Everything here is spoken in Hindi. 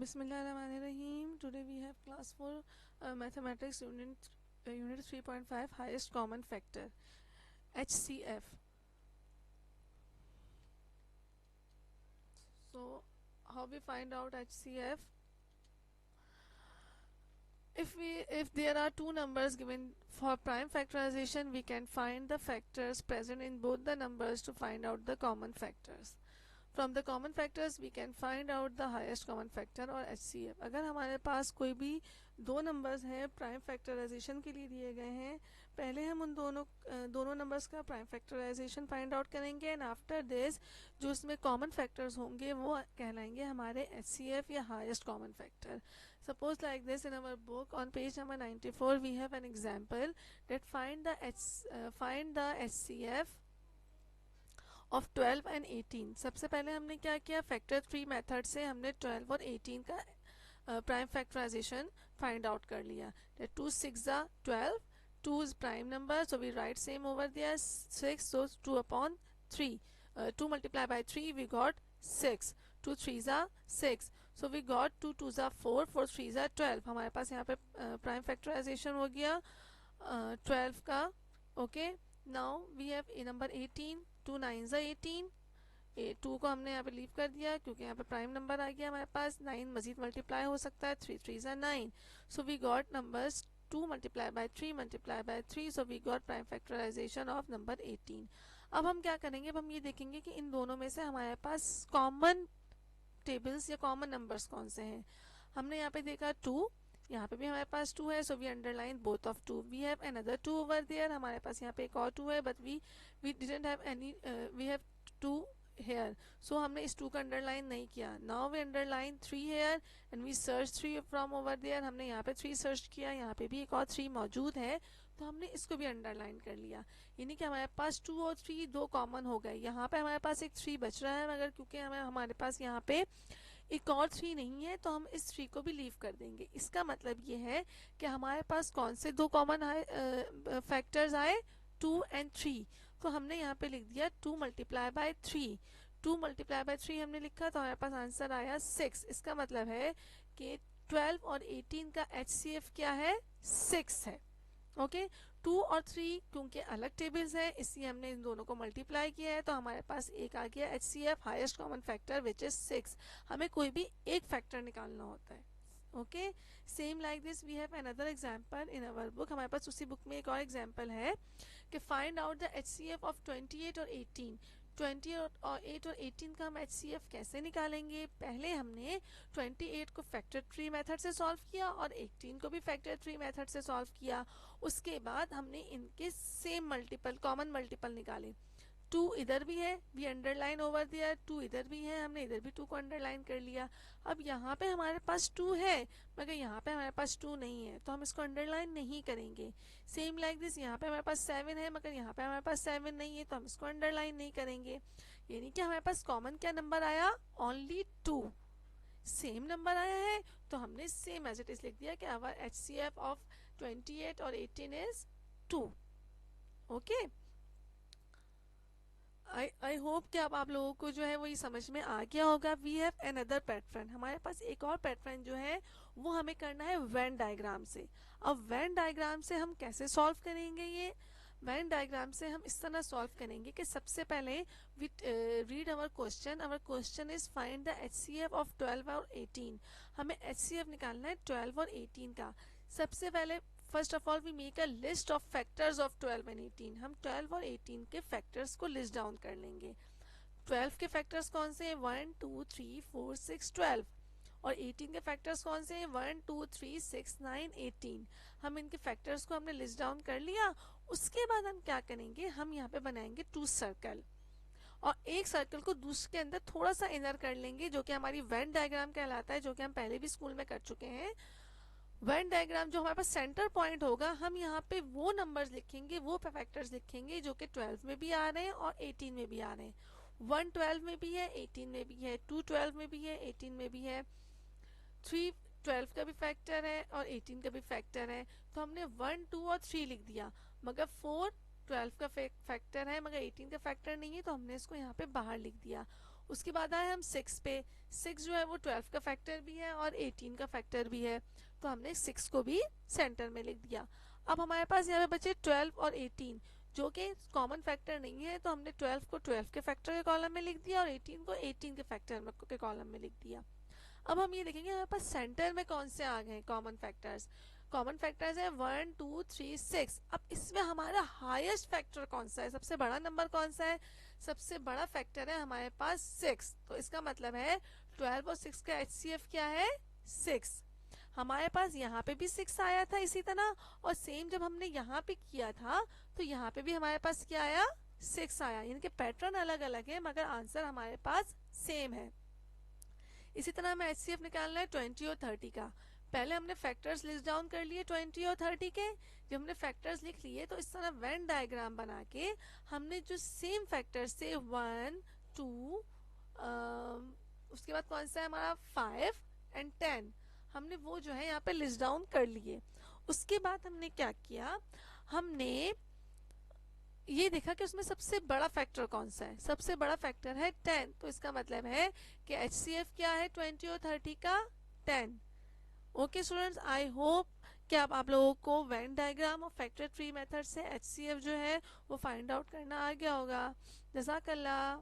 Bismillahirrahmanirrahim. Today we have class 4 mathematics unit 3.5 highest common factor HCF. So how we find out HCF? If there are two numbers given for prime factorization, we can find the factors present in both the numbers to find out the common factors. From the common factors we can find out the highest common factor और HCF. अगर हमारे पास कोई भी दो नंबर्स हैं प्राइम फैक्टराइजेशन के लिए दिए गए हैं, पहले हम उन दोनों नंबर्स का प्राइम फैक्टराइजेशन फाइंड आउट करेंगे एंड आफ्टर दिस जो उसमें कॉमन फैक्टर्स होंगे वो कहलाएंगे हमारे HCF या highest common factor. Suppose like this, in our book on page number 94 we have an example that find the HCF of 12 and 18. सबसे पहले हमने क्या किया, फैक्टर 3 मेथड से हमने 12 और 18 का प्राइम फैक्टराइजेशन फाइंड आउट कर लिया. 2 6 12, 2 is prime number, so we write same over there 6, so 2 upon 3, 2 multiplied by 3 we got 6, 2 3s are 6, so we got 2 2s are 4, 4 3s are 12. हमारे पास यहाँ पे प्राइम फैक्टराइजेशन हो गया 12 का. Okay, now we have number 18, 2 9s are 18, 2 को हमने यहाँ पे लीव कर दिया क्योंकि यहाँ पे प्राइम नंबर आ गया हमारे पास. 9 मजीद मल्टीप्लाई हो सकता है, 3 3s are 9, so we got numbers 2 multiplied by 3 multiplied by 3, so we got prime factorization of number 18. अब हम क्या करेंगे, अब हम ये देखेंगे कि इन दोनों में से हमारे पास कॉमन टेबल्स या कॉमन नंबर्स कौन से हैं. हमने यहाँ पे देखा 2, यहाँ पे भी हमारे पास 2 है, so we underline both of 2. We have another 2 over there, हमारे पास यहाँ पे एक और 2 है, but we didn't have any, we have 2 here, so हमने इस 2 का अंडरलाइन नहीं किया. Now we underline 3 here and we search 3 from over there. हमने यहाँ पे 3 सर्च किया, यहाँ पे भी एक और 3 मौजूद है, तो हमने इसको भी अंडरलाइन कर लिया. यानी कि हमारे पास 2 और 3 दो कॉमन हो गए. यहाँ पे हमारे पास एक 3 बच रहा है, मगर क्योंकि हमारे पास यहाँ पे एक और 3 नहीं है तो हम इस 3 को भी लीव कर देंगे. इसका मतलब ये है कि हमारे पास कौन से दो कॉमन फैक्टर्स आए, 2 and 3. तो हमने यहाँ पे लिख दिया 2 multiply by 3. 2 multiply by 3 हमने लिखा तो हमारे पास आंसर आया 6. इसका मतलब है कि 12 और 18 का HCF क्या है, 6 है. ओके, 2 और 3 क्योंकि अलग टेबल्स है इसलिए हमने इन दोनों को मल्टीप्लाई किया है, तो हमारे पास एक आ गया HCF highest common factor which is 6. हमें कोई भी एक फैक्टर निकालना होता है. Okay, same like this we have another example in our book. हमारे पास उसी बुक में एक और एग्जांपल है कि find out the HCF of 28 और 18. 28 और 18 का हम HCF कैसे निकालेंगे. पहले हमने 28 को फैक्टर ट्री मेथड से सॉल्व किया और 18 को भी फैक्टर ट्री मेथड से सॉल्व किया. उसके बाद हमने इनके सेम मल्टीपल, कॉमन मल्टीपल निकाले. 2 इधर भी है, वी अंडरलाइन ओवर दियर, 2 इधर भी है, हमने इधर भी 2 को अंडरलाइन कर लिया. अब यहाँ पे हमारे पास 2 है मगर यहाँ पे हमारे पास 2 नहीं है, तो हम इसको अंडरलाइन नहीं करेंगे. सेम लाइक दिस, यहाँ पे हमारे पास 7 है मगर यहाँ पे हमारे पास 7 नहीं है, तो हम इसको अंडरलाइन नहीं करेंगे. यानी कि हमारे पास कॉमन क्या नंबर आया, ओनली 2. सेम नंबर आया है तो हमने सेम एज इट इज लिख दिया कि आवर HCF ऑफ 28 और 18 इज 2. ओके, आई होप कि अब आप लोगों को जो है वो ये समझ में आ गया होगा. वी हैव अनदर पैटर्न, हमारे पास एक और पैटर्न जो है वो हमें करना है वेन डायग्राम से. अब वेन डायग्राम से हम कैसे सॉल्व करेंगे, ये वेन डायग्राम से हम इस तरह सॉल्व करेंगे कि सबसे पहले we read our question. Our question is find the HCF of 12 और 18. हमें HCF निकालना है 12 और 18 का. सबसे पहले first of all we make a list of factors of 12 and 18. हम 12 और 18 के फैक्टर्स को लिस्ट डाउन कर लेंगे. 12 के फैक्टर्स कौन से हैं, 1 2 3 4 6 12. और 18 के फैक्टर्स कौन से हैं, 1 2 3 6 9 18. हम इनके फैक्टर्स को हमने लिस्ट डाउन कर लिया. उसके बाद हम क्या करेंगे, हम यहाँ पे बनाएंगे 2 सर्कल और एक सर्कल को दूसरे के अंदर थोड़ा सा इनर कर लेंगे, जो कि हमारी वेन डायग्राम कहलाता है, जो कि हम पहले भी स्कूल में कर चुके हैं. वेन डायग्राम जो हमारे पास सेंटर पॉइंट होगा, हम यहाँ पे वो नंबर्स लिखेंगे, वो फैक्टर्स लिखेंगे जो कि 12 में भी आ रहे हैं और 18 में भी आ रहे हैं. 1 12 में भी है, 18 में भी है, 2 12 में भी है, 18 में भी है, 3 12 का भी फैक्टर है और 18 का भी फैक्टर है. तो हमने 1 2 और 3 लिख दिया, मगर 4 12 का फैक्टर है मगर 18 का फैक्टर नहीं है, तो हमने इसको यहाँ पे बाहर लिख दिया. उसके बाद आए हम 6 पे। 6 जो है वो 12 का फैक्टर भी है और 18 का फैक्टर भी है, तो हमने 6 को भी सेंटर में लिख दिया। अब हमारे पास यहाँ पे बचे 12 और 18 जो कि कॉमन फैक्टर नहीं है, तो हमने 12 को 12 के फैक्टर के कॉलम में लिख दिया और 18 को 18 के फैक्टर के कॉलम में लिख दिया। अब हम ये देखेंगे हमारे पास सेंटर में कौन से आ गए कॉमन फैक्टर्स। कॉमन फैक्टर्स है 1 2 3 6। अब इसमें हमारा हाईएस्ट फैक्टर कौन सा है, सबसे बड़ा नंबर कौन सा है? सबसे बड़ा फैक्टर है हमारे पास 6, तो इसका मतलब है 12 और 6 का HCF क्या है? 6। हमारे पास यहाँ पे भी 6 आया था इसी तरह, और सेम जब हमने यहाँ पे किया था तो यहाँ पे भी हमारे पास क्या आया? 6 आया। यानी कि पैटर्न अलग अलग है मगर आंसर हमारे पास सेम है। इसी तरह हमें HCF निकालना है 20 और 30 का। पहले हमने फैक्टर्स लिस्ट डाउन कर लिए 20 और 30 के। जब हमने फैक्टर्स लिख लिए तो इस तरह वेन डायग्राम बना के हमने जो सेम फैक्टर्स थे 1 2 उसके बाद कौन सा है हमारा 5 एंड 10, हमने वो जो है यहाँ पे लिस्ट डाउन कर लिए। उसके बाद हमने क्या किया, हमने ये देखा कि उसमें सबसे बड़ा फैक्टर कौन सा है। सबसे बड़ा फैक्टर है 10, तो इसका मतलब है कि HCF क्या है 20 और 30 का? 10। ओके स्टूडेंट्स, आई होप कि अब आप लोगों को वेन डायग्राम और फैक्टर ट्री मेथड से HCF जो है वो फाइंड आउट करना आ गया होगा। जज़ाकल्लाह।